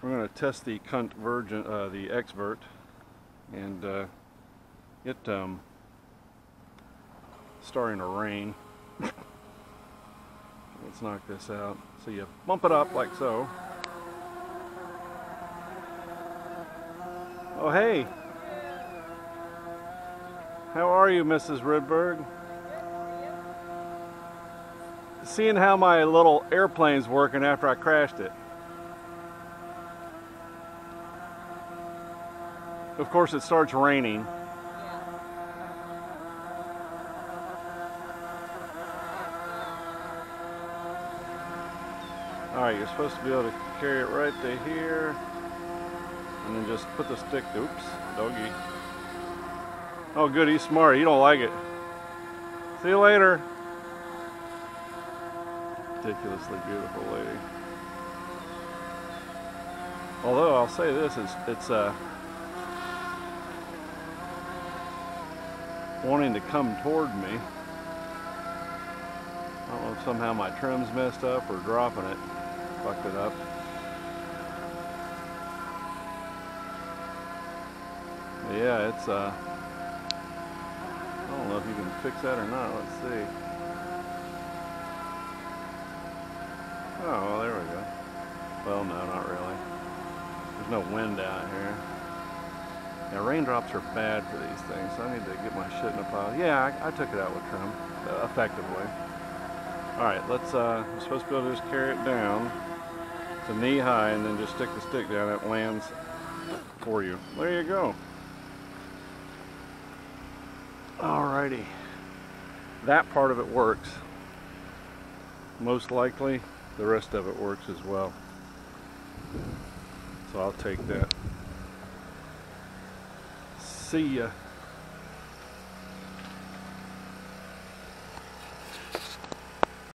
We're going to test the the X-vert, and it's starting to rain. Let's knock this out. So you bump it up like so. Oh hey! How are you, Mrs. Rydberg? Seeing how my little airplane's working after I crashed it. Of course it starts raining. Alright, you're supposed to be able to carry it right to here. And then just put the stick, oops, doggy. Oh good, he's smart, he don't like it. See you later. Ridiculously beautiful lady. Although I'll say this, it's wanting to come toward me. I don't know if somehow my trim's messed up or dropping it fucked it up. But yeah, it's I don't know if you can fix that or not. Let's see. Oh, well, there we go. Well, no, not really. There's no wind out here. Yeah, raindrops are bad for these things, so I need to get my shit in a pile. Yeah, I took it out with trim, effectively. Alright, let's, we're supposed to be able to just carry it down to knee high and then just stick the stick down. It lands for you. There you go. Alrighty. That part of it works. Most likely, the rest of it works as well. So I'll take that. See ya.